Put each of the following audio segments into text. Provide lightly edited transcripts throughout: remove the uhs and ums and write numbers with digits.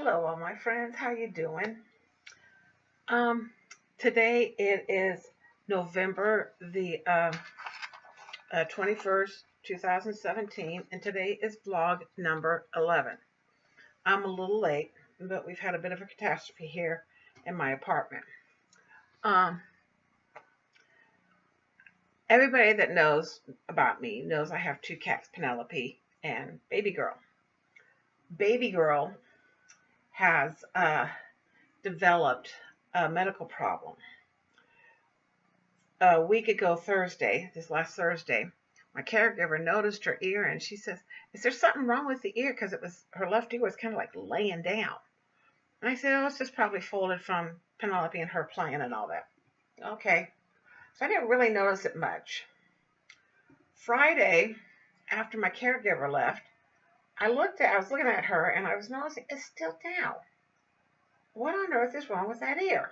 Hello, all my friends. How you doing? Um, Today it is November the 21st, 2017, and today is vlog number 11. I'm a little late, but we've had a bit of a catastrophe here in my apartment. Um, Everybody that knows about me knows I have two cats, Penelope and Baby Girl. Baby Girl has developed a medical problem. A week ago Thursday, this last Thursday, my caregiver noticed her ear and she says, "Is there something wrong with the ear?" Because it was her left ear was kind of like laying down. And I said, "Oh, it's just probably folded from Penelope and her playing and all that." Okay. So I didn't really notice it much. Friday, after my caregiver left, I was looking at her and I was noticing it's still down. What on earth is wrong with that ear?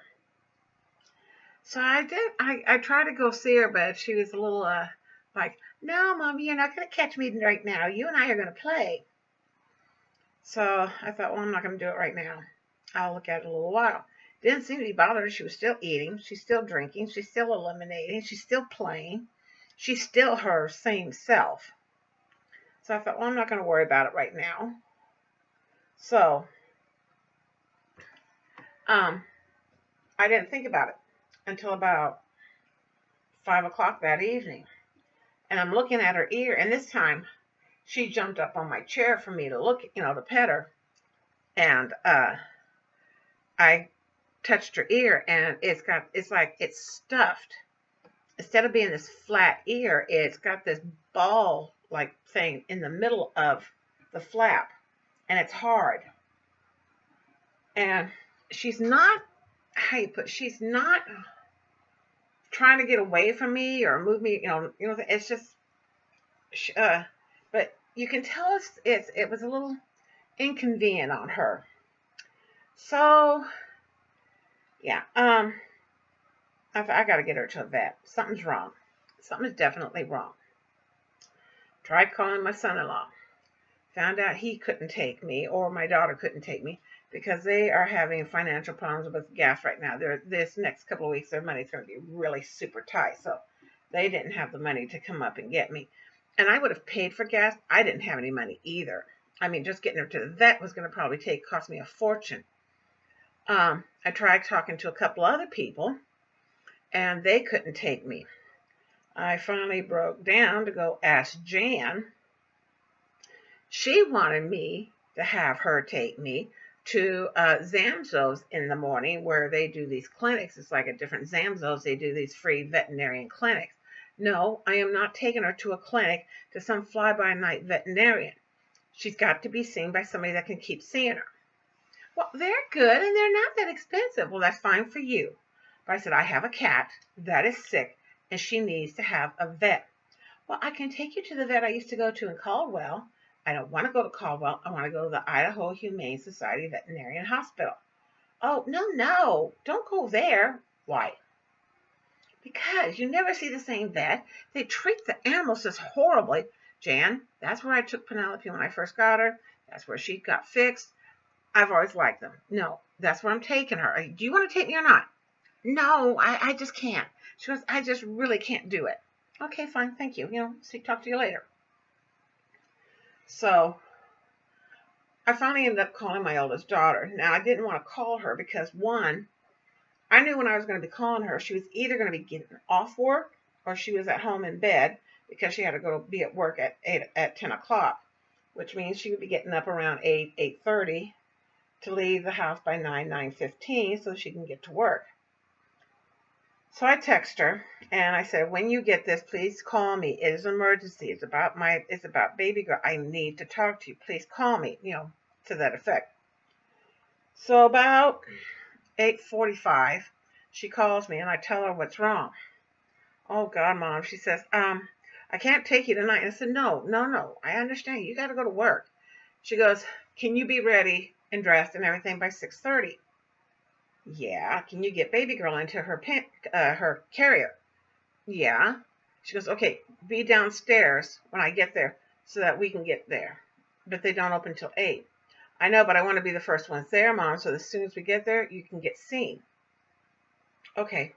So I tried to go see her, but she was a little like, "No, Mommy, you're not going to catch me right now. You and I are going to play." So I thought, well, I'm not going to do it right now. I'll look at it a little while. Didn't seem to be bothered her. She was still eating. She's still drinking. She's still eliminating. She's still playing. She's still her same self. So I thought, well, I'm not going to worry about it right now. So I didn't think about it until about 5 o'clock that evening. And I'm looking at her ear, and this time she jumped up on my chair for me to look, to pet her. And I touched her ear, and it's like it's stuffed. Instead of being this flat ear, it's got this ball like thing in the middle of the flap, and it's hard. And she's not, she's not trying to get away from me or move me, it's just, but you can tell it was a little inconvenient on her. So, yeah, I got to get her to a vet. Something's wrong. Something's definitely wrong. Tried calling my son-in-law. Found out he couldn't take me, or my daughter couldn't take me, because they are having financial problems with gas right now. This next couple of weeks, their money's going to be really super tight. So they didn't have the money to come up and get me. And I would have paid for gas. I didn't have any money either. I mean, just getting her to the vet was going to probably cost me a fortune. I tried talking to a couple other people, and they couldn't take me. I finally broke down to go ask Jan. She wanted me to have her take me to Zamzows in the morning, where they do these clinics. It's like a different Zamzows. They do these free veterinarian clinics. No, I am not taking her to a clinic to some fly-by-night veterinarian. She's got to be seen by somebody that can keep seeing her. Well, they're good and they're not that expensive. Well, that's fine for you. But I said, I have a cat that is sick and she needs to have a vet. Well, I can take you to the vet I used to go to in Caldwell. I don't want to go to Caldwell. I want to go to the Idaho Humane Society Veterinarian Hospital. Oh, no, don't go there. Why? Because you never see the same vet. They treat the animals just horribly. Jan, that's where I took Penelope when I first got her. That's where she got fixed. I've always liked them. No, that's where I'm taking her. Do you want to take me or not? No, I just can't. She goes, I just really can't do it. Okay, fine, thank you. Talk to you later. So I finally ended up calling my oldest daughter. Now, I didn't want to call her because, one, I knew when I was going to be calling her, she was either going to be getting off work or she was at home in bed because she had to go be at work at 10 o'clock, which means she would be getting up around 8:30 to leave the house by 9:15 so she can get to work. So I text her and I said, when you get this, please call me. It is an emergency. It's about Baby Girl. I need to talk to you. Please call me, to that effect. So about 8:45, she calls me and I tell her what's wrong. Oh God, Mom, she says, I can't take you tonight. And I said, no, I understand. You got to go to work. She goes, can you be ready and dressed and everything by 6:30? Yeah. Can you get Baby Girl into her carrier? Yeah. She goes, okay, be downstairs when I get there so that we can get there. But they don't open till 8. I know, but I want to be the first ones there, Mom, so as soon as we get there, you can get seen. Okay.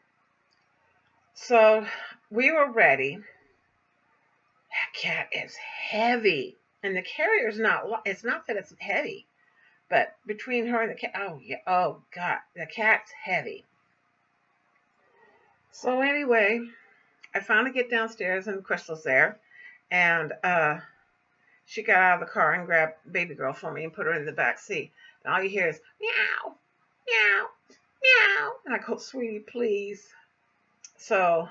So we were ready. That cat is heavy. And the carrier's not, it's not that it's heavy, but between her and the cat, oh, yeah, oh, God, the cat's heavy. So anyway, I finally get downstairs and Crystal's there. And she got out of the car and grabbed baby girl for me and put her in the back seat. And all you hear is meow, meow, meow. And I go, sweetie, please. So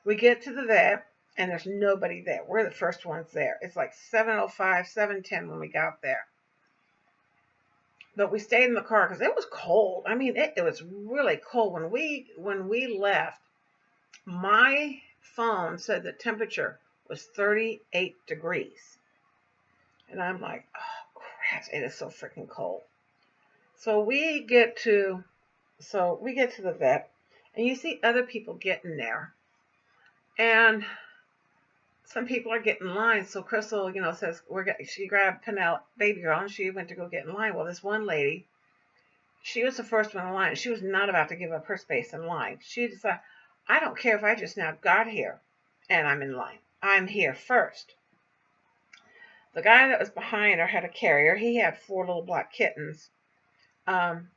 we get to the vet and there's nobody there. We're the first ones there. It's like 7:05, 7:10 when we got there. But we stayed in the car because it was cold. I mean, it was really cold. When we left, my phone said the temperature was 38 degrees. And I'm like, oh, crap, it is so freaking cold. So we get to the vet, and you see other people getting there. And some people are getting in line. So Crystal, says, she grabbed baby girl, and she went to go get in line. Well, this one lady, she was the first one in line. She was not about to give up her space in line. She decided, I don't care if I just now got here and I'm in line. I'm here first. The guy that was behind her had a carrier. He had 4 little black kittens.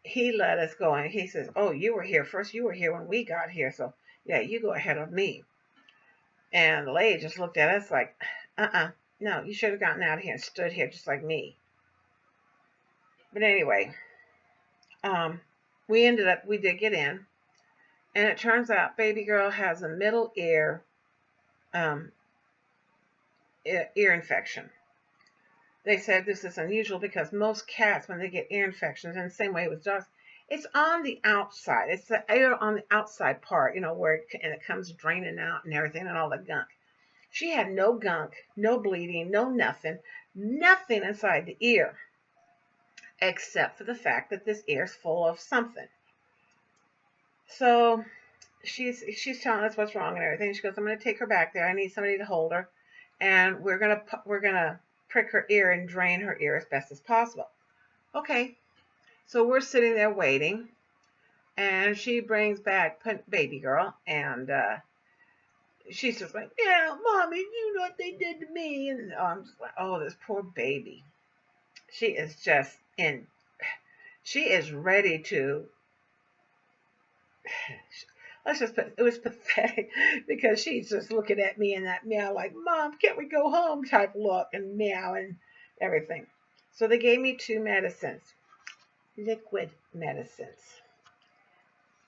He let us go, and he says, oh, you were here first. You were here when we got here. So, yeah, you go ahead of me. And the lady just looked at us like, no, you should have gotten out of here and stood here just like me. But anyway, we did get in. And it turns out baby girl has a middle ear infection. They said this is unusual because most cats, when they get ear infections, and the same way with dogs, it's on the outside. It's the air on the outside part, where it comes draining out and everything and all the gunk. She had no gunk, no bleeding, no nothing inside the ear, except for the fact that this ear is full of something. So she's telling us what's wrong and everything. She goes, I'm going to take her back there. I need somebody to hold her, and we're gonna prick her ear and drain her ear as best as possible. Okay, so we're sitting there waiting, and she brings back baby girl, and she's just like, yeah, Mommy, you know what they did to me, and I'm just like, oh, this poor baby. She is just she is ready to. It was pathetic because she's just looking at me in that meow like, Mom, can't we go home type look, and meow and everything. So they gave me 2 medicines, liquid medicines.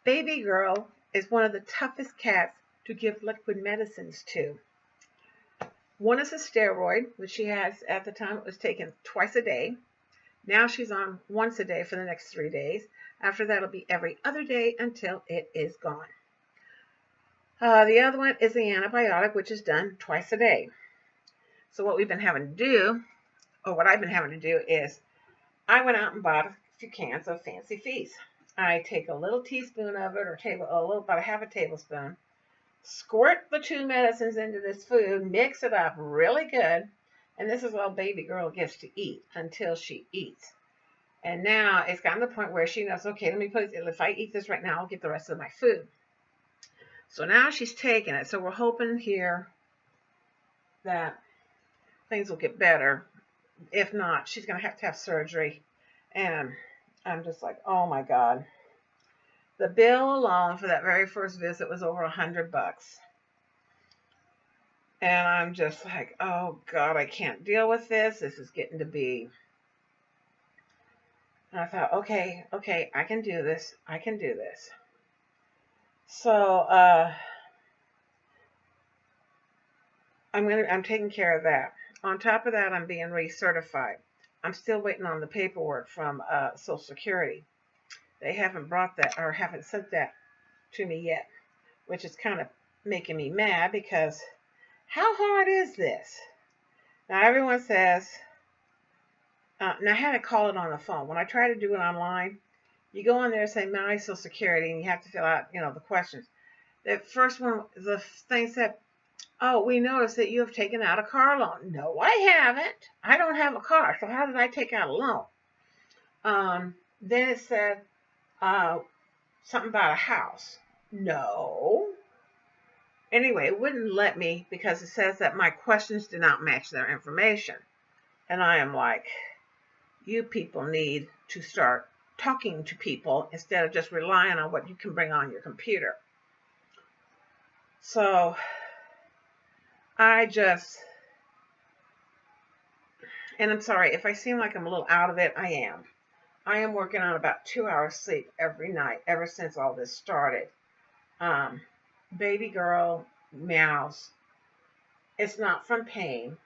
Baby girl is one of the toughest cats to give liquid medicines to. One is a steroid, which she has at the time. It was taken twice a day. Now she's on once a day for the next 3 days. After that, it'll be every other day until it is gone. The other one is the antibiotic, which is done twice a day. So what we've been having to do, or what I've been having to do, is I went out and bought a few cans of Fancy Feast. I take a little teaspoon of it, or about a half a tablespoon, squirt the 2 medicines into this food, mix it up really good, and this is all baby girl gets to eat until she eats. And now it's gotten to the point where she knows, okay, let me put it, if I eat this right now, I'll get the rest of my food. So now she's taking it. So we're hoping here that things will get better. If not, she's going to have surgery. And I'm just like, oh my God. The bill alone for that very first visit was over $100. And I'm just like, oh God, I can't deal with this. This is getting to be. And I thought, okay, I can do this. So I'm taking care of that. On top of that, I'm being recertified. I'm still waiting on the paperwork from Social Security. They haven't brought that or haven't sent that to me yet, which is kind of making me mad because how hard is this? Now everyone says, now I had to call it on the phone. When I try to do it online, you go in there and say my Social Security, and you have to fill out, the questions. The first one, the thing said, oh, we noticed that you have taken out a car loan. No, I haven't. I don't have a car, so how did I take out a loan? Then it said something about a house. No. Anyway, it wouldn't let me because it says that my questions did not match their information. And I am like, you people need to start talking to people instead of just relying on what you can bring on your computer. So and I'm sorry if I seem like I'm a little out of it, I am. I am working on about 2 hours sleep every night ever since all this started. Baby girl meows. It's not from pain.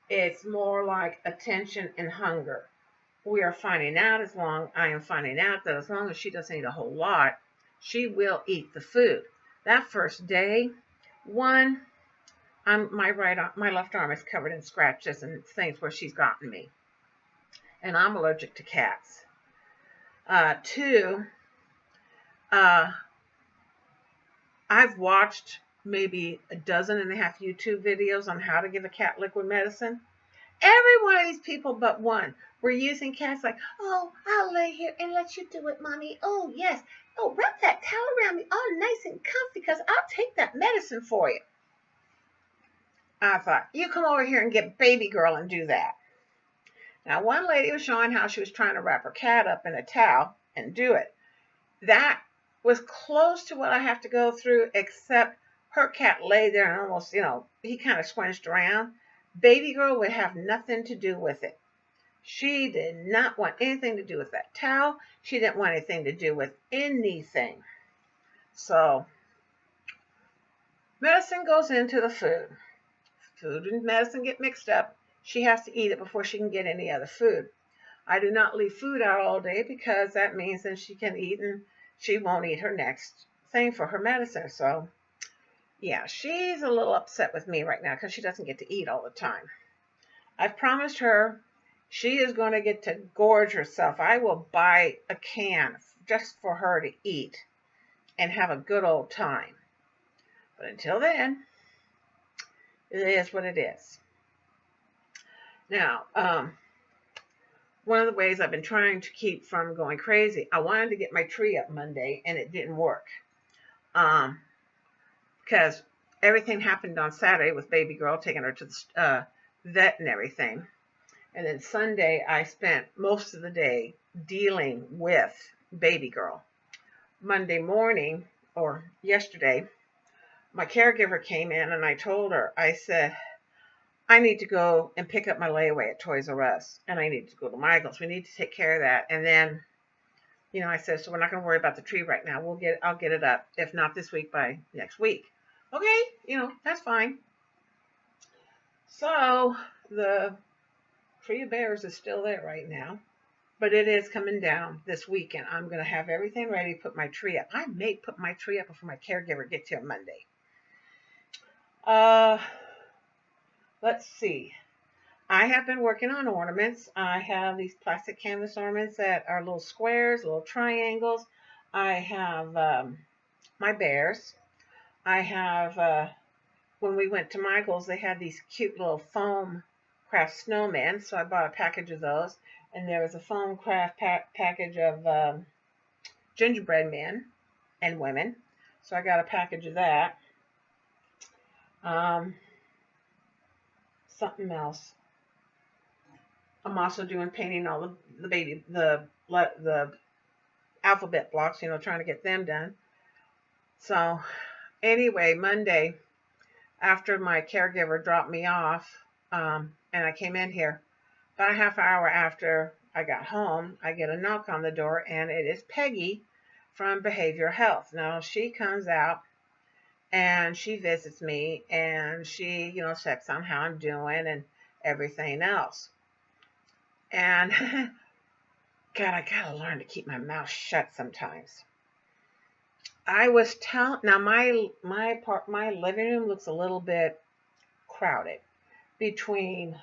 It's more like attention and hunger. I am finding out that as long as she doesn't eat a whole lot, she will eat the food. That first day, my left arm is covered in scratches and things where she's gotten me, and I'm allergic to cats. Two, I've watched maybe 12.5 YouTube videos on how to give a cat liquid medicine. Every one of these people but one were using cats like, oh, I'll lay here and let you do it, mommy. Oh, yes. Oh, wrap that towel around me all nice and comfy because I'll take that medicine for you. I thought, you come over here and get baby girl and do that. Now, one lady was showing how she was trying to wrap her cat up in a towel and do it. That was close to what I have to go through, except her cat lay there and almost, he kind of squinched around. Baby girl would have nothing to do with it. She did not want anything to do with that towel. She didn't want anything to do with anything. So, medicine goes into the food. Food and medicine get mixed up. She has to eat it before she can get any other food. I do not leave food out all day because that means that she can eat and she won't eat her next thing for her medicine. So, yeah, she's a little upset with me right now because she doesn't get to eat all the time. I've promised her she is going to get to gorge herself. I will buy a can just for her to eat and have a good old time. But until then, it is what it is. Now, one of the ways I've been trying to keep from going crazy, I wanted to get my tree up Monday and it didn't work. Because everything happened on Saturday with baby girl, taking her to the vet and everything. And then Sunday, I spent most of the day dealing with baby girl. Monday morning, or yesterday, my caregiver came in and I told her, I said, I need to go and pick up my layaway at Toys R Us. And I need to go to Michael's. We need to take care of that. And then, I said, so we're not going to worry about the tree right now. I'll get it up. If not this week, by next week. Okay, that's fine. So the tree of bears is still there right now, but it is coming down this weekend. I'm going to have everything ready to put my tree up. I may put my tree up before my caregiver gets here Monday. Let's see. I have been working on ornaments. I have these plastic canvas ornaments that are little squares, little triangles. I have my bears. I have, when we went to Michael's, they had these cute little foam craft snowmen, so I bought a package of those. And there was a foam craft package of gingerbread men and women, so I got a package of that. Something else. I'm also doing painting all the alphabet blocks, trying to get them done. So anyway, Monday, after my caregiver dropped me off, and I came in here, about a half hour after I got home, I get a knock on the door, and it is Peggy from Behavioral Health. Now, she comes out, and she visits me, and she, checks on how I'm doing and everything else. And, God, I gotta learn to keep my mouth shut sometimes. I was now my living room looks a little bit crowded between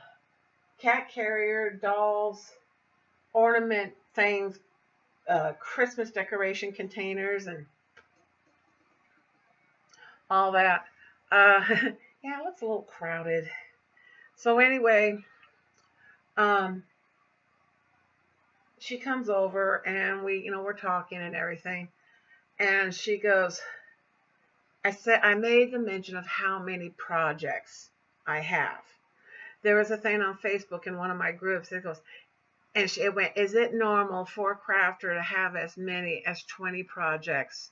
cat carrier, dolls, ornament things, Christmas decoration containers, and all that. Yeah, it looks a little crowded. So anyway, she comes over and we're talking and everything. And she goes, I made the mention of how many projects I have. There was a thing on Facebook in one of my groups that goes, and it went, is it normal for a crafter to have as many as 20 projects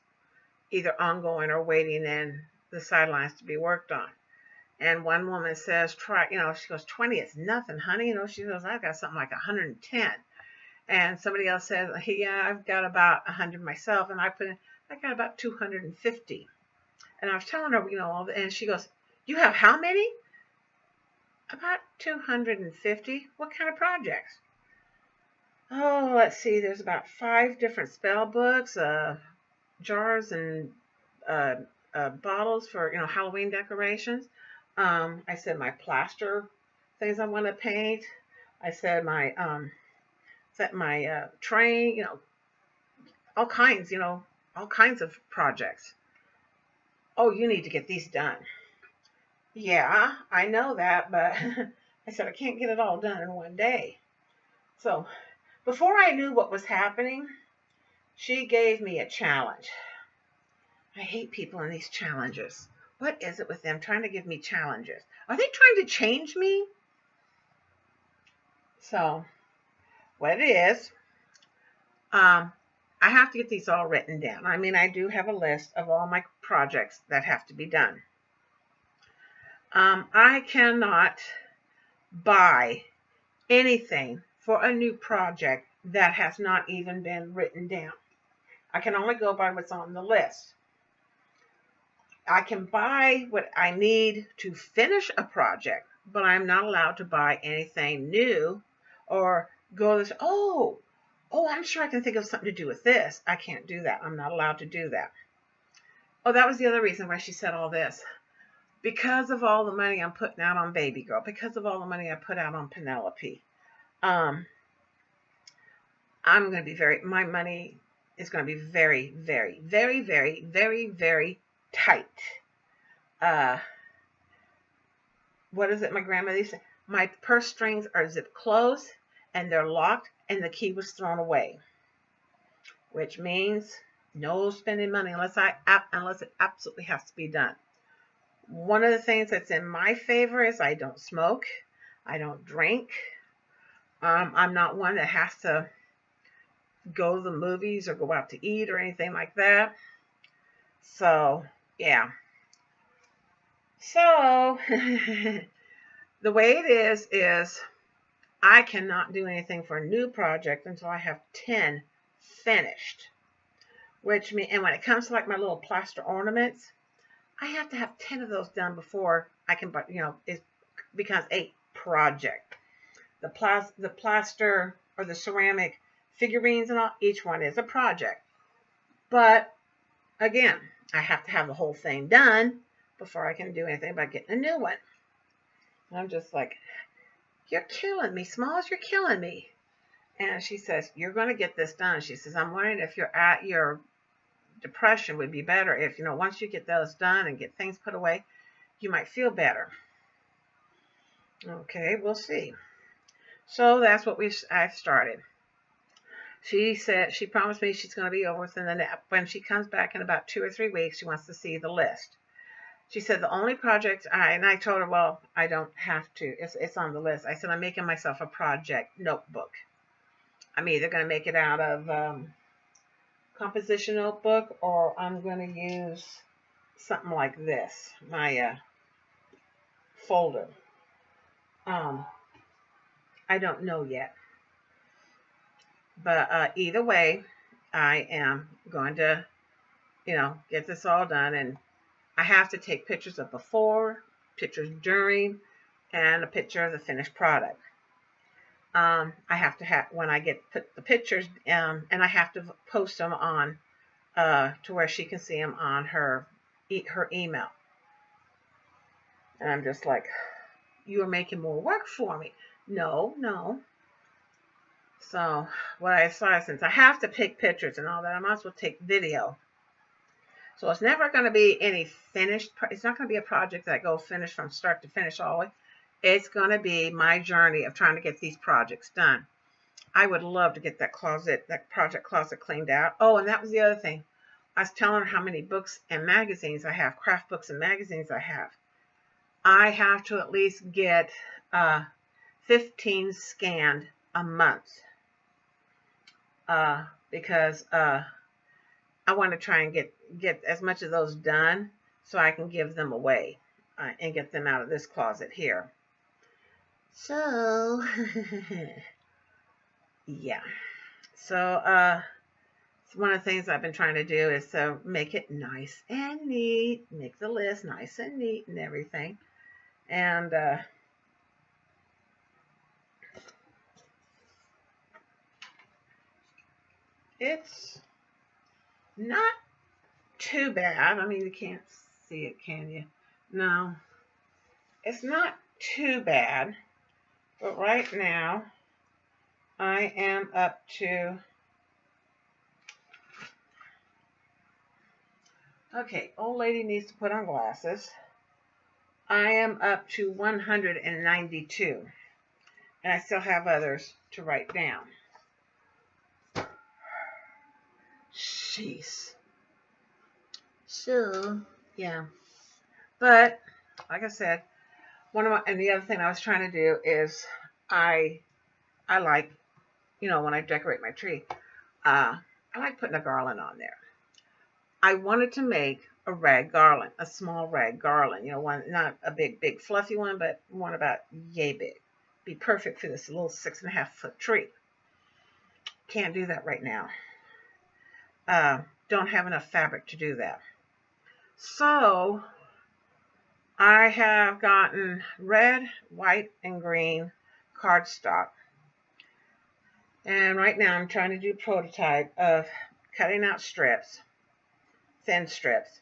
either ongoing or waiting in the sidelines to be worked on? And one woman says, she goes, 20 is nothing, honey. She goes, I've got something like 110. And somebody else says, yeah, I've got about 100 myself. And I got about 250. And I was telling her, and she goes, you have how many? About 250. What kind of projects? Oh, let's see. There's about 5 different spell books, jars and bottles for, Halloween decorations. I said my plaster things I want to paint. I said my train, all kinds of projects. Oh, you need to get these done. Yeah, I know that, but I said I can't get it all done in one day. So before I knew what was happening, she gave me a challenge. I hate people in these challenges. What is it with them trying to give me challenges? Are they trying to change me? So what it is, I have to get these all written down. I mean, I do have a list of all my projects that have to be done. I cannot buy anything for a new project that has not even been written down. I can only go by what's on the list. I can buy what I need to finish a project, but I'm not allowed to buy anything new or go this, oh, I'm sure I can think of something to do with this. I can't do that. I'm not allowed to do that. Oh, that was the other reason why she said all this. Because of all the money I'm putting out on Baby Girl, because of all the money I put out on Penelope, I'm going to be my money is going to be very, very, very, very, very, very tight. What is it my grandmother used to say? My purse strings are zipped closed and they're locked and the key was thrown away, which means no spending money unless it absolutely has to be done. One of the things that's in my favor is I don't smoke, I don't drink. I'm not one that has to go to the movies or go out to eat or anything like that. So, yeah. So, the way it is I cannot do anything for a new project until I have 10 finished. Which means, and when it comes to like my little plaster ornaments, I have to have 10 of those done before I can, it becomes a project. The plaster or the ceramic figurines and all, each one is a project. But again, I have to have the whole thing done before I can do anything about getting a new one. And I'm just like, you're killing me, Smalls, you're killing me. And she says, you're going to get this done. She says, I'm wondering if you're at your depression would be better if, once you get those done and get things put away, you might feel better. Okay, we'll see. So that's what I've started. She said, she promised me she's going to be over within when she comes back in about 2 or 3 weeks, she wants to see the list. She said the only project and I told her, well, I don't have to. It's on the list. I said, I'm making myself a project notebook. I'm either going to make it out of composition notebook or I'm going to use something like this, my folder. I don't know yet. But either way, I am going to, get this all done. And I have to take pictures of before, pictures during, and a picture of the finished product. I have to have, when I put the pictures, and I have to post them on, to where she can see them on her email. And I'm just like, you are making more work for me. No. So what I saw, since I have to take pictures and all that, I might as well take video. So it's never going to be any finished. It's not going to be a project that I go finish from start to finish all the way. It's going to be my journey of trying to get these projects done. I would love to get that closet, that project closet cleaned out. Oh, and that was the other thing. I was telling her how many books and magazines I have, craft books and magazines I have. I have to at least get 15 scanned a month because I want to try and get as much of those done so I can give them away and get them out of this closet here. So, yeah. So, one of the things I've been trying to do is to make it nice and neat, make the list nice and neat and everything. And it's not too bad. I mean, you can't see it, can you? No, it's not too bad. But right now, I am up to, okay, old lady needs to put on glasses. I am up to 192. And I still have others to write down. Jeez. So, yeah. But, like I said, and the other thing I was trying to do is I like, when I decorate my tree, I like putting a garland on there. I wanted to make a rag garland, a small rag garland, one, not a big fluffy one, but one about yay big. Be perfect for this little 6.5-foot tree. Can't do that right now. Don't have enough fabric to do that. So I have gotten red, white, and green cardstock. And right now I'm trying to do a prototype of cutting out strips, thin strips,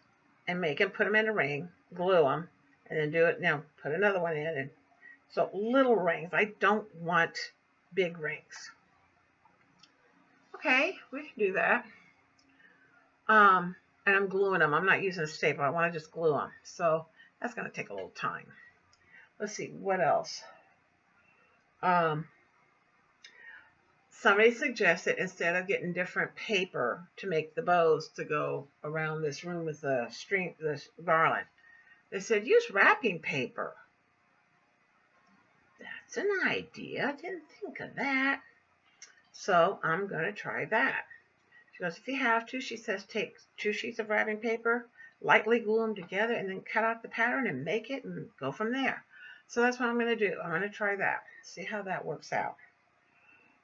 and put them in a ring, glue them, and then do it. Now put another one in. And so little rings. I don't want big rings. Okay, we can do that. And I'm gluing them. I'm not using a staple. I want to just glue them. So that's going to take a little time. Let's see, what else? Somebody suggested instead of getting different paper to make the bows to go around this room with the garland, they said use wrapping paper. That's an idea. I didn't think of that. So I'm going to try that. She goes, if you have to, she says, take 2 sheets of wrapping paper, lightly glue them together, and then cut out the pattern and make it and go from there. So that's what I'm going to do. I'm going to try that. See how that works out.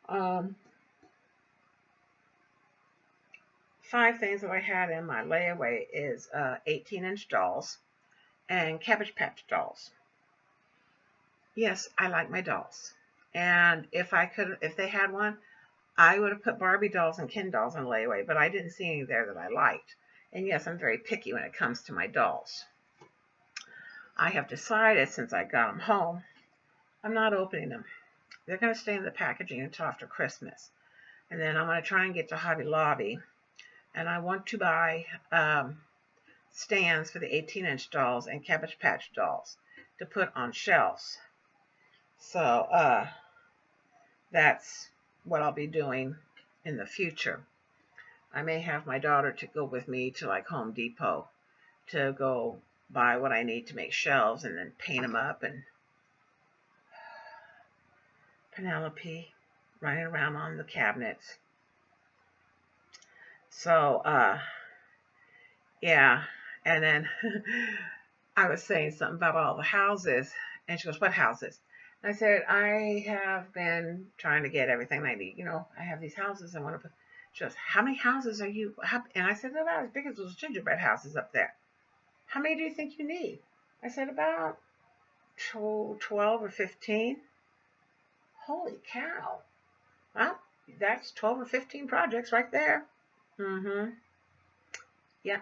5 things that I had in my layaway is 18-inch dolls and Cabbage Patch dolls. Yes, I like my dolls. And if they had one, I would have put Barbie dolls and Ken dolls in layaway, but I didn't see any there that I liked. And yes, I'm very picky when it comes to my dolls. I have decided since I got them home, I'm not opening them. They're going to stay in the packaging until after Christmas. And then I'm going to try and get to Hobby Lobby. And I want to buy stands for the 18-inch dolls and Cabbage Patch dolls to put on shelves. So that's what I'll be doing in the future. I may have my daughter to go with me to like Home Depot to go buy what I need to make shelves and then paint them up. And Penelope running around on the cabinets. So yeah, and then I was saying something about all the houses, and she goes, what houses? I said, I have been trying to get everything I need. I have these houses I want to put. She goes, how many houses are you? And I said, about as big as those gingerbread houses up there. How many do you think you need? I said, about 12 or 15. Holy cow. Well, that's 12 or 15 projects right there. Yeah.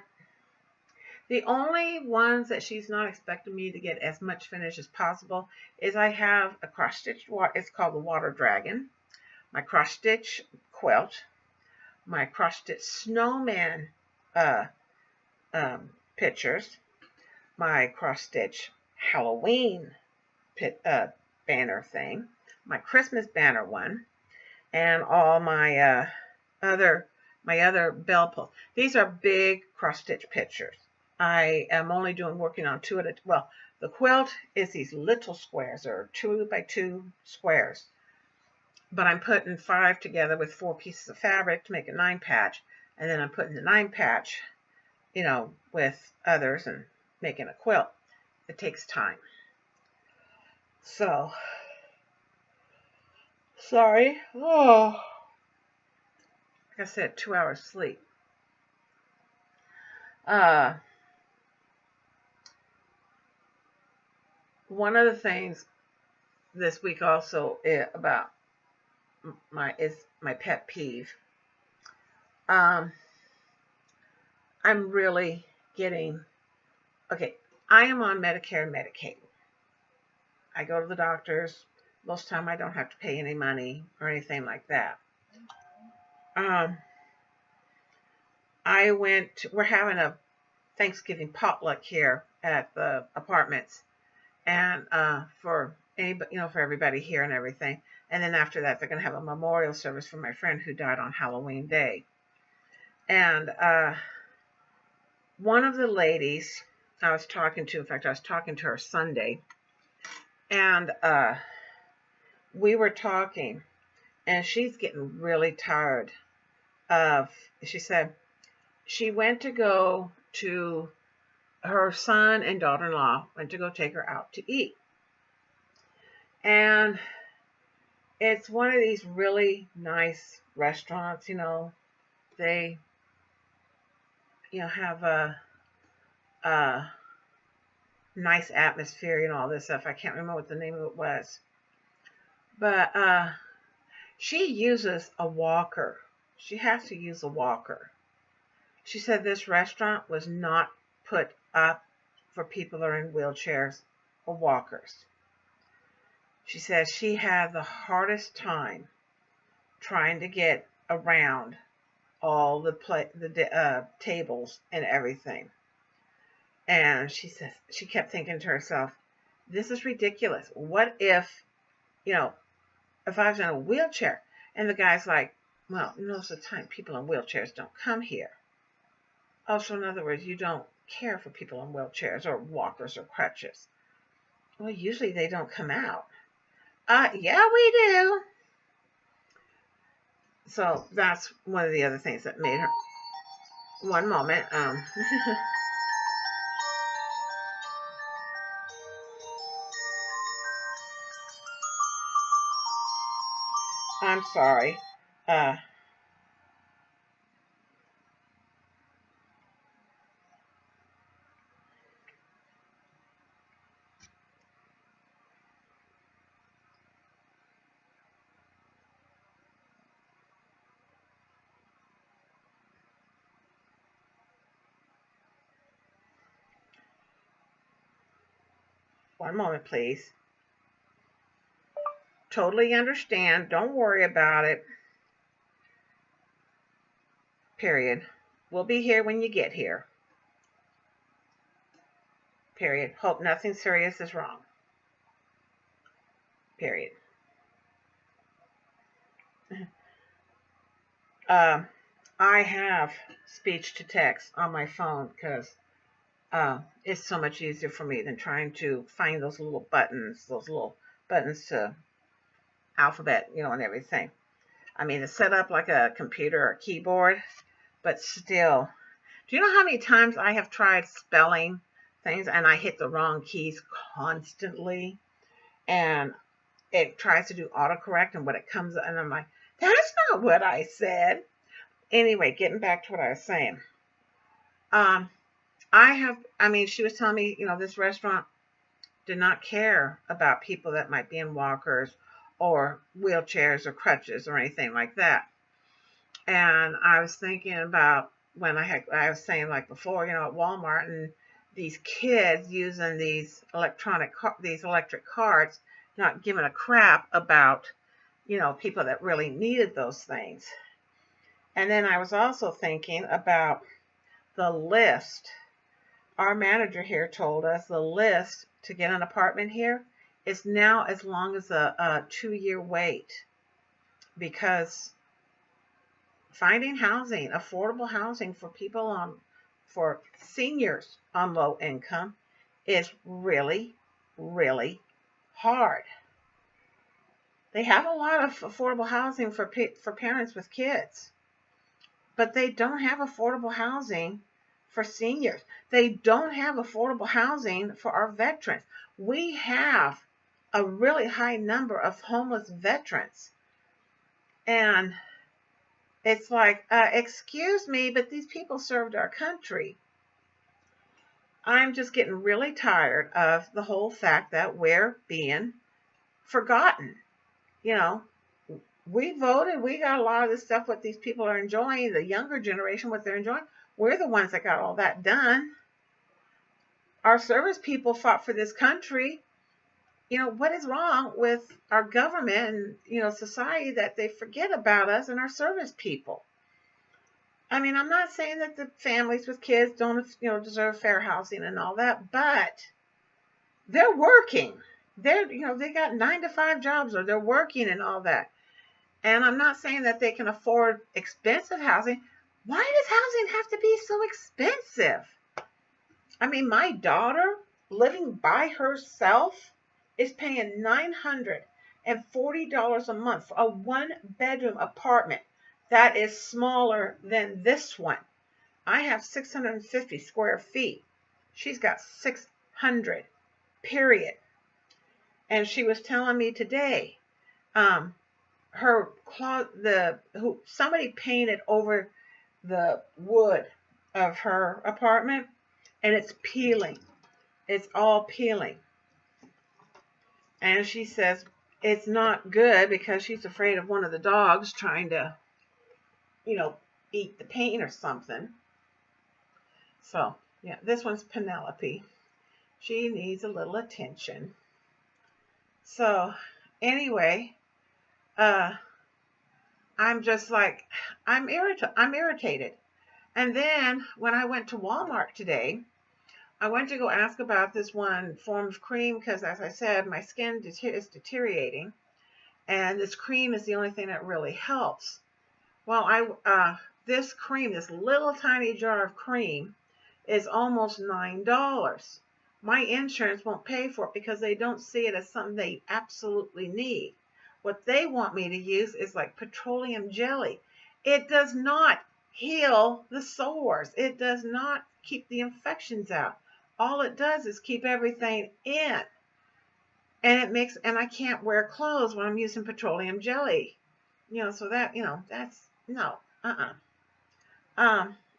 The only ones that she's not expecting me to get as much finish as possible is I have a cross-stitch, it's called the Water Dragon, my cross-stitch quilt, my cross-stitch snowman pictures, my cross-stitch Halloween banner thing, my Christmas banner one, and all my other bell pulls. These are big cross stitch pictures. I am only working on two at a, well, the quilt is these little squares, or 2 by 2 squares, but I'm putting 5 together with 4 pieces of fabric to make a 9 patch, and then I'm putting the 9 patch, with others and making a quilt. It takes time. So, sorry. Oh, like I said, 2 hours sleep. One of the things this week also about is my pet peeve. I'm really getting, okay, I am on Medicare and Medicaid. I go to the doctors. Most of the time I don't have to pay any money or anything like that. We're having a Thanksgiving potluck here at the apartments, and for anybody, for everybody here and everything. And then after that, they're going to have a memorial service for my friend who died on Halloween Day. And one of the ladies I was talking to, in fact, I was talking to her Sunday, and we were talking, and she's getting really tired of, she said she went to go to, her son and daughter-in-law went to go take her out to eat. And it's one of these really nice restaurants, they, have a nice atmosphere and all this stuff. I can't remember what the name of it was. But she uses a walker. She has to use a walker. She said this restaurant was not put up for people that are in wheelchairs or walkers. She says she had the hardest time trying to get around all the tables and everything. And she says she kept thinking to herself, this is ridiculous. What if, if I was in a wheelchair? And the guy's like, well, most of the time people in wheelchairs don't come here. Also, in other words, you don't care for people in wheelchairs or walkers or crutches. Well, usually they don't come out. Yeah, we do. So that's one of the other things that made her. One moment. I'm sorry. One moment, please. Totally understand. Don't worry about it. Period. We'll be here when you get here. Period. Hope nothing serious is wrong. Period. I have speech to text on my phone because it's so much easier for me than trying to find those little buttons to alphabet, and everything. I mean, it's set up like a computer or keyboard, but still. Do you know how many times I have tried spelling things and I hit the wrong keys constantly? And it tries to do autocorrect, and when it comes, and I'm like, that's not what I said. Anyway, getting back to what I was saying. She was telling me, this restaurant did not care about people that might be in walkers or wheelchairs or crutches or anything like that. And I was thinking about when I was saying like before, at Walmart, and these kids using these electric carts, not giving a crap about, people that really needed those things. And then I was also thinking about the list. Our manager here told us the list to get an apartment here is now as long as a 2-year wait. because finding housing, affordable housing for people for seniors on low income is really, really hard. They have a lot of affordable housing for parents with kids, but they don't have affordable housing for seniors. They don't have affordable housing for our veterans. We have a really high number of homeless veterans. And it's like, excuse me, but these people served our country. I'm just getting really tired of the whole fact that we're being forgotten. You know, we voted, we got a lot of this stuff, what these people are enjoying, the younger generation, what they're enjoying. We're the ones that got all that done. Our service people fought for this country. You know, what is wrong with our government and, society that they forget about us and our service people? I mean, I'm not saying that the families with kids don't, deserve fair housing and all that, but they're working. They got 9-to-5 jobs, or they're working and all that. And I'm not saying that they can afford expensive housing. Why does housing have to be so expensive? I mean, my daughter living by herself is paying $940 a month for a 1-bedroom apartment that is smaller than this one. I have 650 square feet. She's got 600, period. And she was telling me today, somebody painted over the wood of her apartment, and it's peeling. It's all peeling. And she says it's not good because she's afraid of one of the dogs trying to, eat the paint or something. So, yeah, this one's Penelope. She needs a little attention. So, anyway, I'm just like, I'm irritated. And then when I went to Walmart today, I went to go ask about this one form of cream because, as I said, my skin is deteriorating, and this cream is the only thing that really helps. Well, this cream, this little tiny jar of cream, is almost $9. My insurance won't pay for it because they don't see it as something they absolutely need. What they want me to use is like petroleum jelly. It does not heal the sores. It does not keep the infections out. All it does is keep everything in. And I can't wear clothes when I'm using petroleum jelly. So that's, no,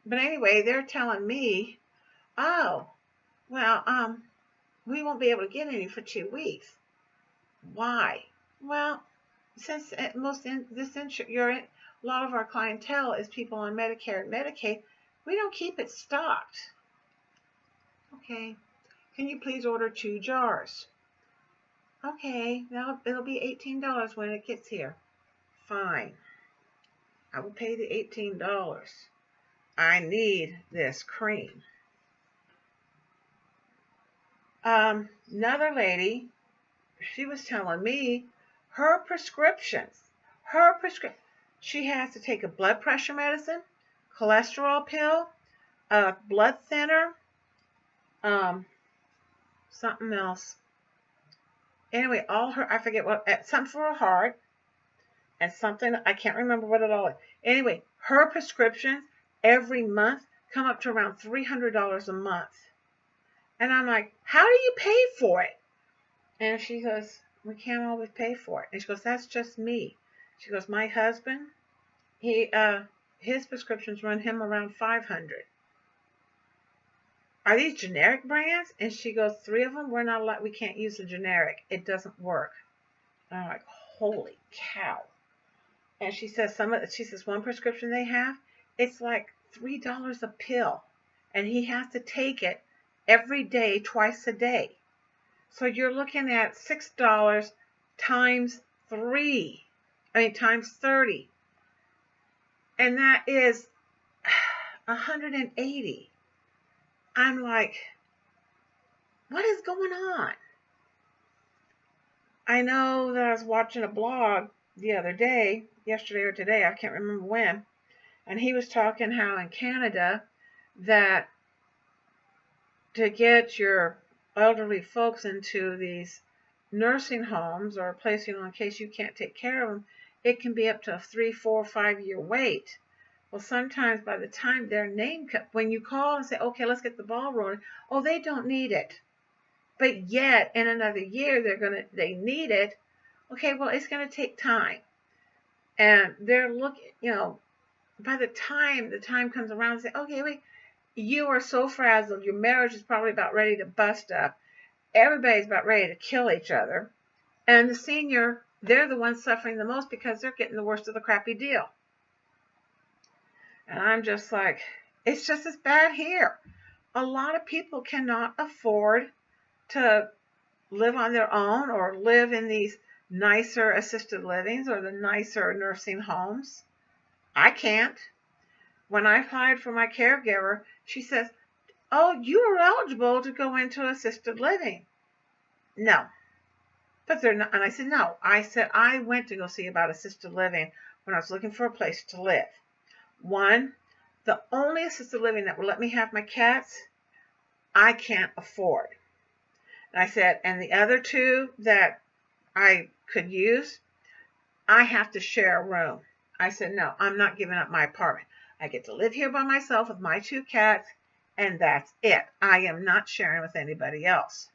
but anyway, they're telling me, oh, well, we won't be able to get any for 2 weeks. Why? Well, since a lot of our clientele is people on Medicare and Medicaid, we don't keep it stocked. Okay, can you please order 2 jars? Okay, now it'll be $18 when it gets here. Fine, I will pay the $18. I need this cream. Another lady, she was telling me her prescriptions. She has to take a blood pressure medicine, cholesterol pill, a blood thinner, something else. Anyway, I forget something for her heart, and something, I can't remember what it all is. Anyway, her prescriptions every month come up to around $300 a month. And I'm like, how do you pay for it? And she goes, we can't always pay for it. And she goes, that's just me. She goes, my husband, his prescriptions run him around $500. Are these generic brands? And she goes, 3 of them, we can't use the generic. It doesn't work. And I'm like, holy cow. And she says one prescription they have, it's like $3 a pill. And he has to take it every day, twice a day. So you're looking at $6 times 30. And that is $180. I'm like, what is going on? I know that I was watching a blog the other day, yesterday or today, I can't remember when, and he was talking how in Canada that to get your elderly folks into these nursing homes or a place, in case you can't take care of them, it can be up to a 3, 4, 5 year wait. Well, sometimes by the time their name, when you call and say, okay, let's get the ball rolling, oh, they don't need it. But yet in another year, they need it. Okay, well, it's going to take time. And they're looking, by the time comes around, say, okay, wait, you are so frazzled. Your marriage is probably about ready to bust up. Everybody's about ready to kill each other. And the senior, they're the ones suffering the most because they're getting the worst of the crappy deal. And I'm just like, it's just as bad here. A lot of people cannot afford to live on their own or live in these nicer assisted livings or the nicer nursing homes. I can't. When I applied for my caregiver, she says, oh, you are eligible to go into assisted living. No, but they're not. And I said, no. I said, I went to go see about assisted living when I was looking for a place to live. One, the only assisted living that will let me have my cats, I can't afford. And I said, and the other two that I could use, I have to share a room. I said, no, I'm not giving up my apartment. I get to live here by myself with my 2 cats, and that's it. I am not sharing with anybody else.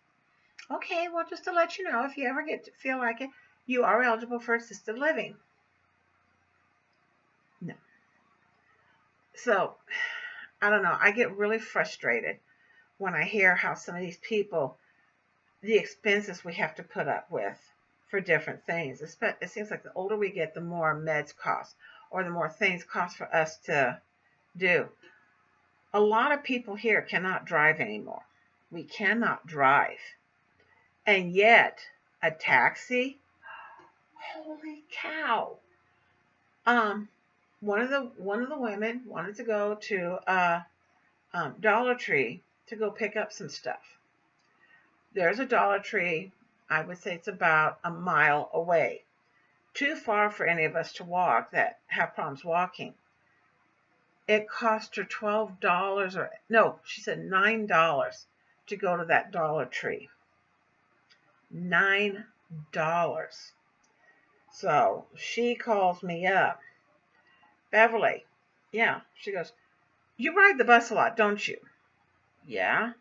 Okay, well, just to let you know, if you ever get to feel like it, you are eligible for assisted living. No. So, I don't know. I get really frustrated when I hear how some of these people, the expenses we have to put up with for different things. It seems like the older we get, the more meds cost, or the more things cost for us to do. A lot of people here cannot drive anymore. We cannot drive. And yet, a taxi, holy cow. One of the women wanted to go to Dollar Tree to go pick up some stuff. There's a Dollar Tree, I would say it's about a mile away. Too far for any of us to walk that have problems walking. It cost her $12 or, no, she said $9 to go to that Dollar Tree. $9. So she calls me up. Beverly, yeah, she goes, you ride the bus a lot, don't you? Yeah.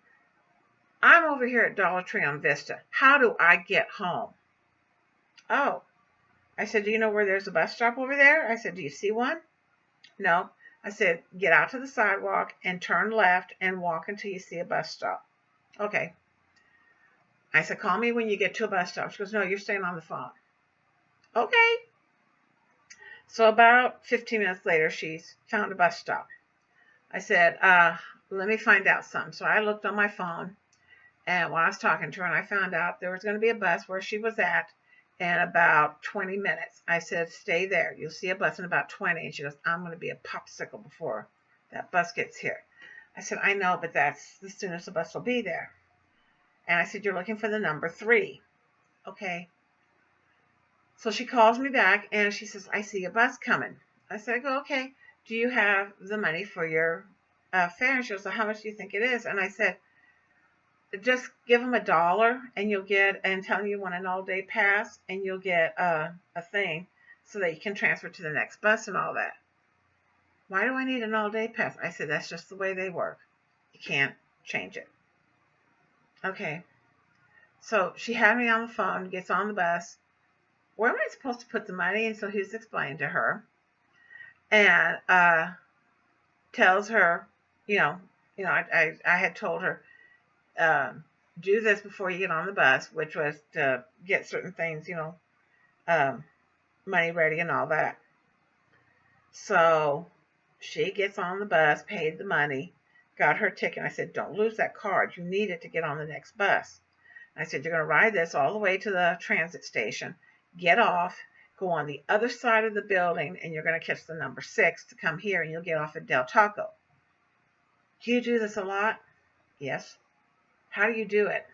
I'm over here at Dollar Tree on Vista. How do I get home? Oh. I said, do you know where there's a bus stop over there? I said, do you see one? No. I said, get out to the sidewalk and turn left and walk until you see a bus stop. Okay. I said, call me when you get to a bus stop. She goes, no, you're staying on the phone. Okay. So about 15 minutes later, she's found a bus stop. I said, let me find out something. So I looked on my phone, and while I was talking to her, and I found out there was going to be a bus where she was at in about 20 minutes. I said, stay there. You'll see a bus in about 20. And she goes, I'm going to be a popsicle before that bus gets here. I said, I know, but that's as soon as the bus will be there. And I said, you're looking for the number 3. Okay. So she calls me back, and she says, I see a bus coming. I said, okay, do you have the money for your fare? And she goes, so how much do you think it is? And I said, just give them $1 and you'll get, and tell them you want an all-day pass, and you'll get a thing so that you can transfer to the next bus and all that. Why do I need an all-day pass? I said, that's just the way they work. You can't change it. Okay. So she had me on the phone, gets on the bus. Where am I supposed to put the money? And so he's explained to her, and tells her, I had told her, do this before you get on the bus, which was to get certain things, money ready and all that. So she gets on the bus, paid the money, got her ticket. I said, don't lose that card. You need it to get on the next bus. I said, you're going to ride this all the way to the transit station, get off, go on the other side of the building, and you're going to catch the number 6 to come here, and you'll get off at Del Taco. Do you do this a lot? Yes. How do you do it?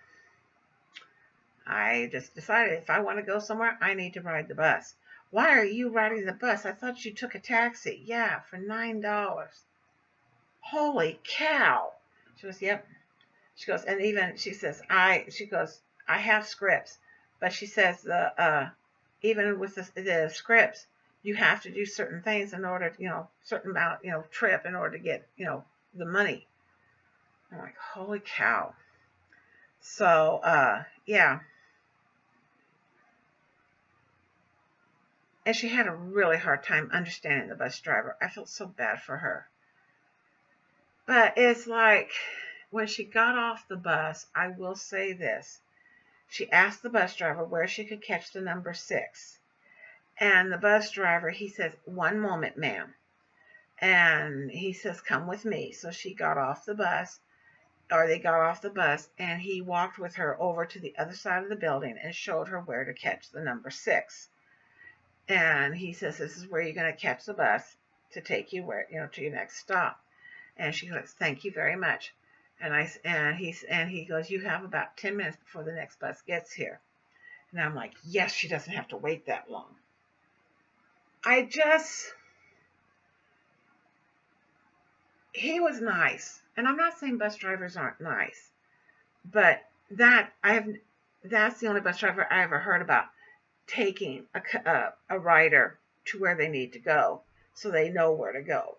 I just decided if I want to go somewhere, I need to ride the bus. Why are you riding the bus? I thought you took a taxi. Yeah, for $9. Holy cow. She goes, yep. She goes, and even she says, she goes, I have scripts, but she says even with the scripts, you have to do certain things in order to, certain amount, trip in order to get, the money. I'm like, holy cow. So, yeah. And she had a really hard time understanding the bus driver. I felt so bad for her. But it's like, when she got off the bus, I will say this. She asked the bus driver where she could catch the number 6. And the bus driver, he says, one moment, ma'am. And he says, come with me. So she got off the bus, or they got off the bus, and he walked with her over to the other side of the building and showed her where to catch the number 6. And he says, this is where you're going to catch the bus to take you where, to your next stop. And she goes, thank you very much. And he goes, you have about 10 minutes before the next bus gets here. And I'm like, yes, she doesn't have to wait that long. He was nice. And I'm not saying bus drivers aren't nice, but that's the only bus driver I ever heard about taking a rider to where they need to go so they know where to go.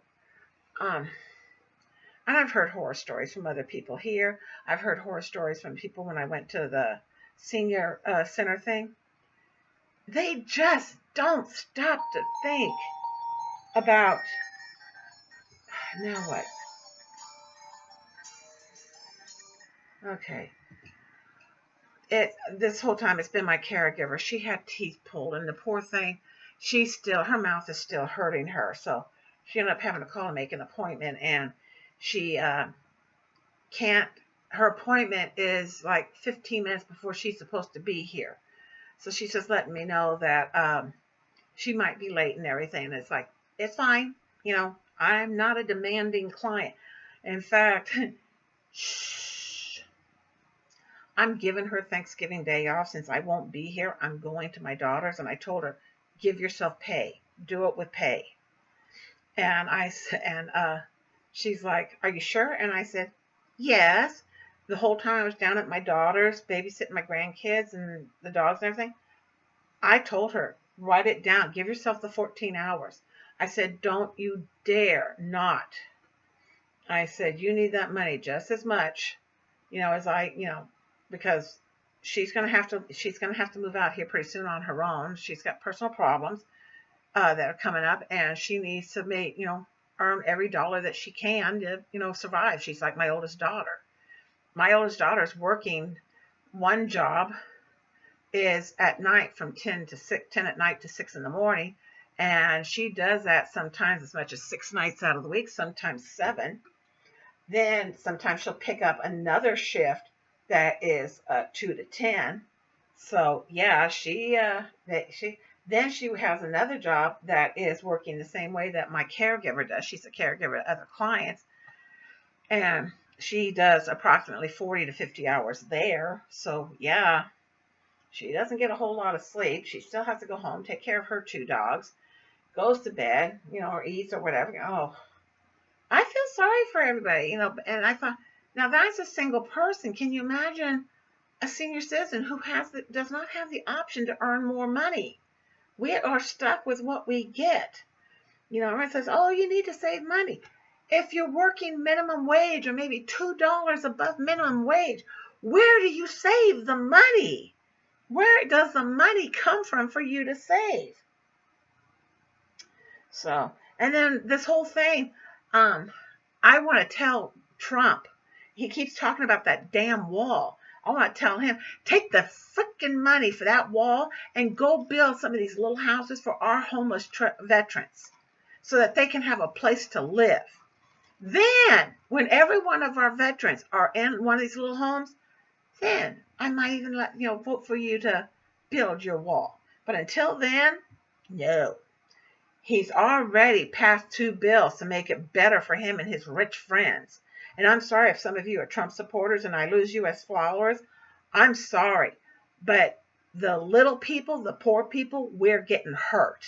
And I've heard horror stories from other people here. I've heard horror stories from people when I went to the senior center thing. They just don't stop to think about, now what? Okay. This whole time it's been my caregiver. She had teeth pulled, and the poor thing, her mouth is still hurting her. So she ended up having to call and make an appointment, and she can't. Her appointment is like 15 minutes before she's supposed to be here. So she's just letting me know that she might be late and everything. And it's like, it's fine. I'm not a demanding client. In fact, I'm giving her Thanksgiving Day off since I won't be here. I'm going to my daughter's, and I told her, give yourself pay. Do it with pay. And she's like, are you sure? And I said, yes. The whole time I was down at my daughter's, babysitting my grandkids and the dogs and everything, I told her, write it down. Give yourself the 14 hours. I said, don't you dare not. I said, you need that money just as much, as I, because she's going to have to move out here pretty soon on her own. She's got personal problems that are coming up, and she needs to make, earn every dollar that she can to, survive. She's like my oldest daughter. My oldest daughter's working one job is at night from 10 at night to 6 in the morning. And she does that sometimes as much as 6 nights out of the week, sometimes 7. Then sometimes she'll pick up another shift that is 2 to 10. So yeah, then she has another job that is working the same way that my caregiver does. She's a caregiver to other clients, and she does approximately 40 to 50 hours there. So yeah, she doesn't get a whole lot of sleep. She still has to go home, take care of her 2 dogs, goes to bed, or eats or whatever. Oh, I feel sorry for everybody, and I thought, now that's a single person. Can you imagine a senior citizen who does not have the option to earn more money? We are stuck with what we get. Everyone says, oh, you need to save money. If you're working minimum wage or maybe $2 above minimum wage, where do you save the money? Where does the money come from for you to save? So, and then this whole thing, I want to tell Trump, he keeps talking about that damn wall. I want to tell him, take the freaking money for that wall and go build some of these little houses for our homeless veterans so that they can have a place to live. Then, when every one of our veterans are in one of these little homes, then I might even vote for you to build your wall. But until then, no. He's already passed 2 bills to make it better for him and his rich friends. And I'm sorry if some of you are Trump supporters and I lose you as followers. I'm sorry. But the little people, the poor people, we're getting hurt.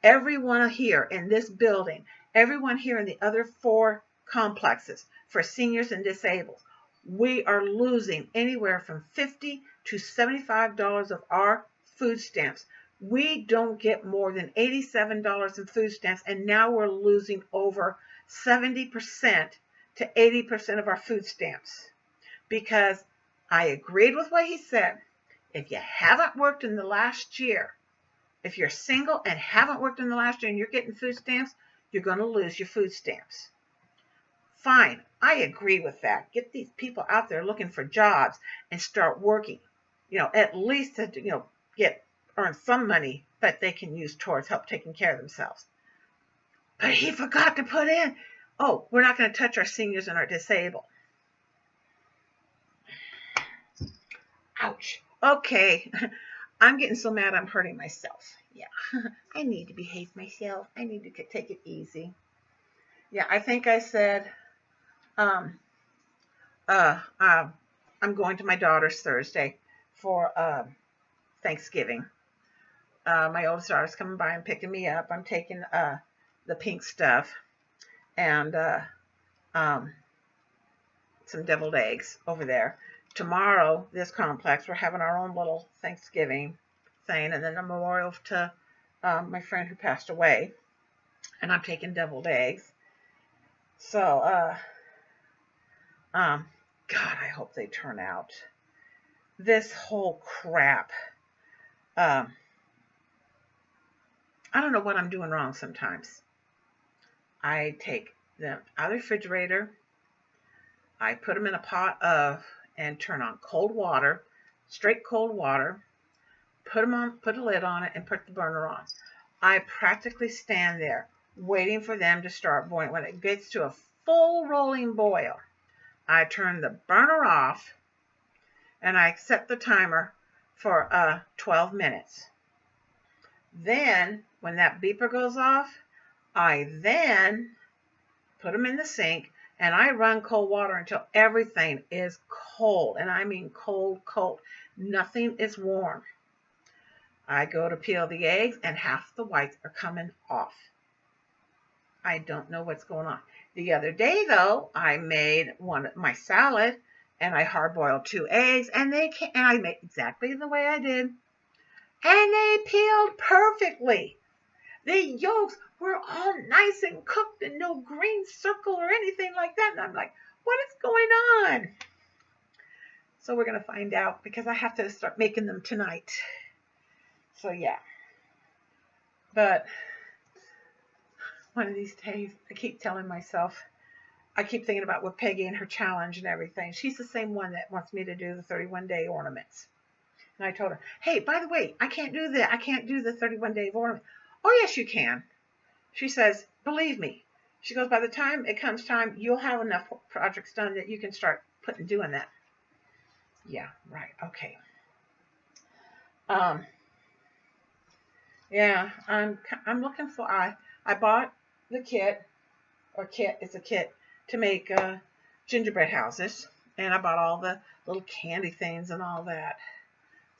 Everyone here in this building, everyone here in the other 4 complexes for seniors and disabled, we are losing anywhere from $50 to $75 of our food stamps. We don't get more than $87 in food stamps, and now we're losing over 70% to 80% of our food stamps. Because I agreed with what he said. If you haven't worked in the last year, if you're single and haven't worked in the last year and you're getting food stamps, you're going to lose your food stamps. Fine, I agree with that. Get these people out there looking for jobs and start working. At least to earn some money that they can use towards help taking care of themselves. But he forgot to put in, oh, we're not going to touch our seniors and our disabled. Ouch. Okay. I'm getting so mad I'm hurting myself. Yeah. I need to behave myself. I need to take it easy. Yeah, I think I said I'm going to my daughter's Thursday for Thanksgiving. My oldest daughter's coming by and picking me up. I'm taking the pink stuff and some deviled eggs over there. Tomorrow, this complex, we're having our own little Thanksgiving thing, and then a memorial to my friend who passed away, and I'm taking deviled eggs. So, God, I hope they turn out. This whole crap. I don't know what I'm doing wrong sometimes. I take them out of the refrigerator. I put them in a pot and turn on cold water, straight cold water, put a lid on it, and put the burner on. I practically stand there waiting for them to start boiling. When it gets to a full rolling boil, I turn the burner off and I set the timer for 12 minutes. Then, when that beeper goes off, I then put them in the sink and I run cold water until everything is cold. And I mean cold, cold. Nothing is warm. I go to peel the eggs and half the whites are coming off. I don't know what's going on. The other day, though, I made my salad and I hard-boiled 2 eggs and I made exactly the way I did. And they peeled perfectly. The yolks were all nice and cooked and no green circle or anything like that. And I'm like, what is going on? So we're going to find out because I have to start making them tonight. So yeah. But one of these days, I keep telling myself, I keep thinking about with Peggy and her challenge and everything. She's the same one that wants me to do the 31-day ornaments. And I told her, hey, by the way, I can't do that. I can't do the 31-day ornament. Oh, yes, you can. She says, believe me. She goes, by the time it comes time, you'll have enough projects done that you can start doing that. Yeah, right. Okay. Yeah, I'm looking for, I bought the kit, it's a kit to make gingerbread houses. And I bought all the little candy things and all that.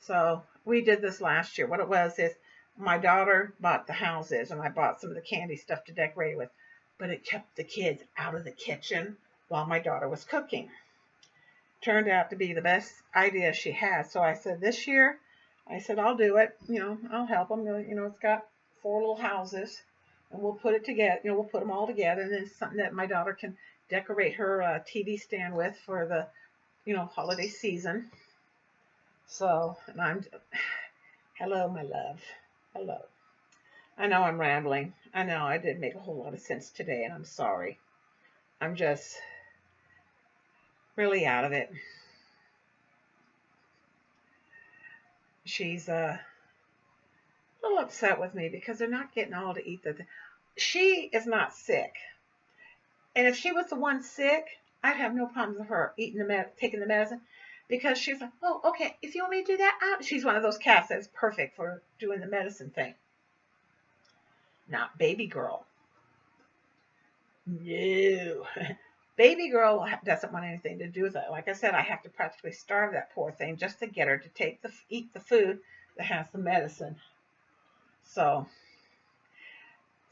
So we did this last year. What it was is my daughter bought the houses and I bought some of the candy stuff to decorate with, but it kept the kids out of the kitchen while my daughter was cooking. Turned out to be the best idea she had. So I said, this year, I said, I'll do it. I'll help them. It's got 4 little houses and we'll put it together. We'll put them all together. And then it's something that my daughter can decorate her TV stand with for the, holiday season. So, and hello, my love. Hello. I know I'm rambling. I know I didn't make a whole lot of sense today, and I'm sorry. I'm just really out of it. She's a little upset with me because they're not getting all to eat she is not sick. And if she was the one sick, I'd have no problems with her taking the medicine. Because she's like, oh, okay, if you want me to do that, she's one of those cats that's perfect for doing the medicine thing. Not baby girl. No. Baby girl doesn't want anything to do with it. Like I said, I have to practically starve that poor thing just to get her to eat the food that has the medicine. So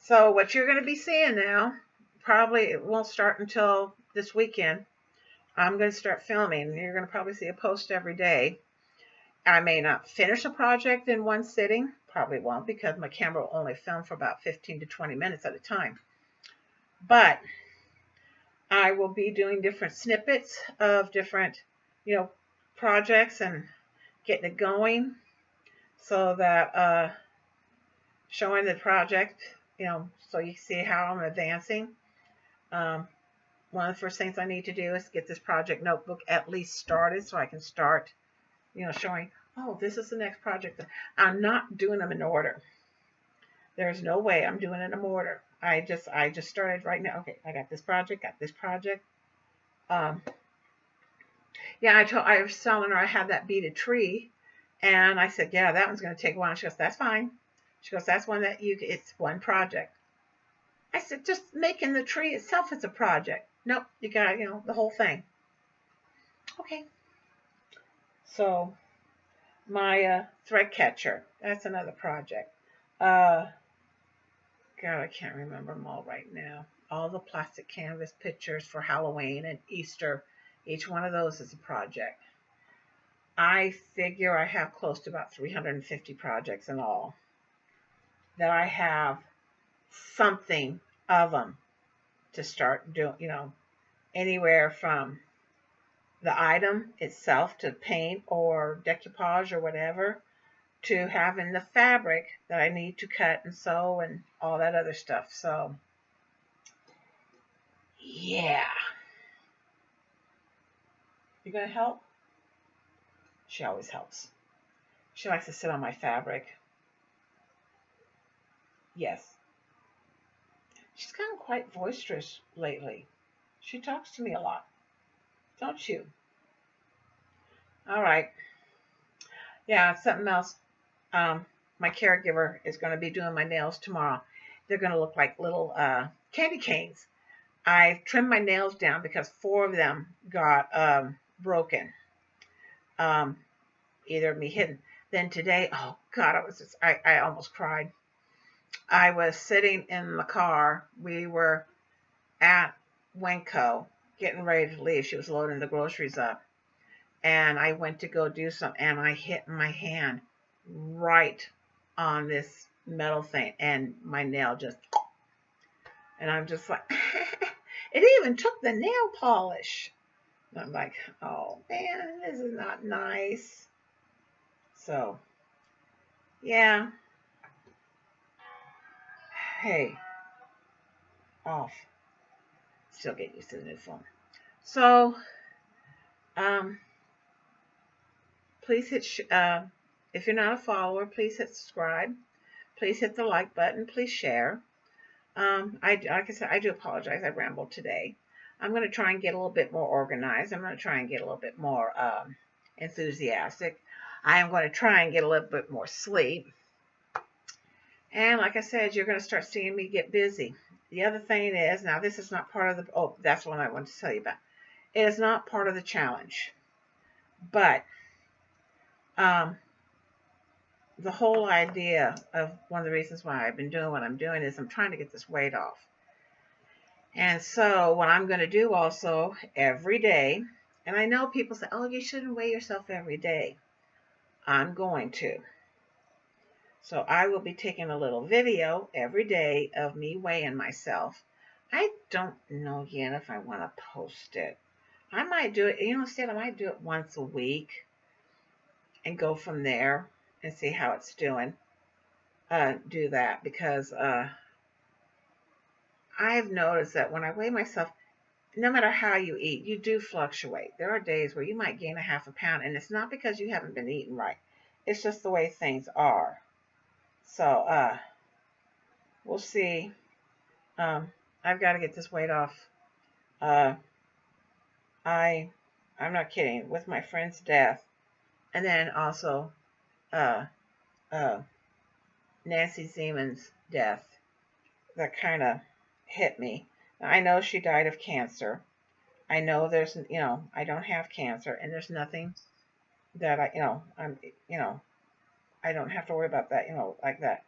what you're going to be seeing now, probably it won't start until this weekend. I'm going to start filming. You're going to probably see a post every day. I may not finish a project in one sitting. Probably won't, because my camera will only film for about 15 to 20 minutes at a time. But I will be doing different snippets of different, projects and getting it going, so that showing the project, so you see how I'm advancing. One of the first things I need to do is get this project notebook at least started, so I can start, showing, oh, this is the next project. I'm not doing them in order. There's no way I'm doing it in order. I just started right now. Okay, I got this project, Yeah, I was telling her I had that beaded tree, and I said, yeah, that one's going to take a while. She goes, that's fine. She goes, that's one that it's one project. I said, just making the tree itself is a project. Nope, you got, the whole thing. Okay. So my thread catcher, that's another project. God, I can't remember them all right now. All the plastic canvas pictures for Halloween and Easter, each one of those is a project. I figure I have close to about 350 projects in all, that I have something of them to start doing, anywhere from the item itself to paint or decoupage or whatever, to having the fabric that I need to cut and sew and all that other stuff. So, yeah. You gonna help? She always helps. She likes to sit on my fabric. Yes. She's gotten quite boisterous lately. She talks to me a lot. Don't you? All right. Yeah, something else. My caregiver is going to be doing my nails tomorrow. They're going to look like little candy canes. I trimmed my nails down because 4 of them got broken. Either me hidden. Then today, oh God, I almost cried. I was sitting in the car. We were at Wenco getting ready to leave. She was loading the groceries up. And I went to go do something, and I hit my hand right on this metal thing, and my nail just, and I'm just like, it even took the nail polish. And I'm like, oh man, this is not nice. So, yeah. Hey, off. Still get used to the new phone. So, please hit, if you're not a follower, please hit subscribe. Please hit the like button. Please share. Like I said, I do apologize. I rambled today. I'm going to try and get a little bit more organized. I'm going to try and get a little bit more enthusiastic. I am going to try and get a little bit more sleep. And like I said, you're going to start seeing me get busy. The other thing is, now this is not part of the, oh, that's what I wanted to tell you about. It is not part of the challenge. But the whole idea of one of the reasons why I've been doing what I'm doing is I'm trying to get this weight off. And so what I'm going to do also every day, and I know people say, oh, you shouldn't weigh yourself every day. I'm going to. So I will be taking a little video every day of me weighing myself. I don't know yet if I want to post it. I might do it, instead I might do it once a week and go from there and see how it's doing. Do that because I've noticed that when I weigh myself, no matter how you eat, you do fluctuate. There are days where you might gain a half a pound, and it's not because you haven't been eating right. It's just the way things are. So, we'll see. I've got to get this weight off. I'm not kidding. With my friend's death, and then also, Nancy Zeman's death, that kind of hit me. Now, I know she died of cancer, I know there's, I don't have cancer, and there's nothing that you know, I don't have to worry about that, like that.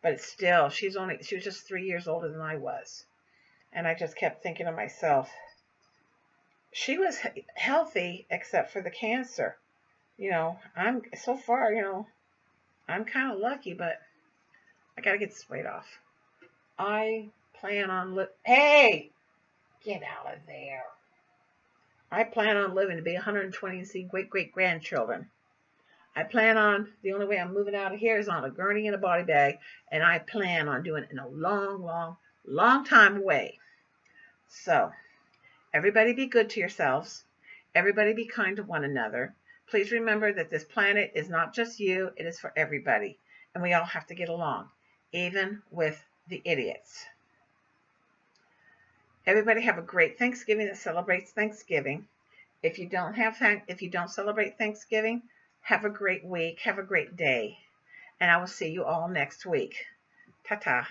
But it's still, she was just 3 years older than I was. And I just kept thinking to myself, she was healthy except for the cancer. I'm so far, I'm kind of lucky, but I got to get this weight off. I plan on hey, get out of there. I plan on living to be 120 and see great grandchildren. I plan on, the only way I'm moving out of here is on a gurney and a body bag, and I plan on doing it in a long time away. So, everybody be good to yourselves. Everybody be kind to one another. Please remember that this planet is not just you, it is for everybody. And we all have to get along, even with the idiots. Everybody have a great Thanksgiving that celebrates Thanksgiving. If you don't celebrate Thanksgiving, have a great week. Have a great day. And I will see you all next week. Ta-ta.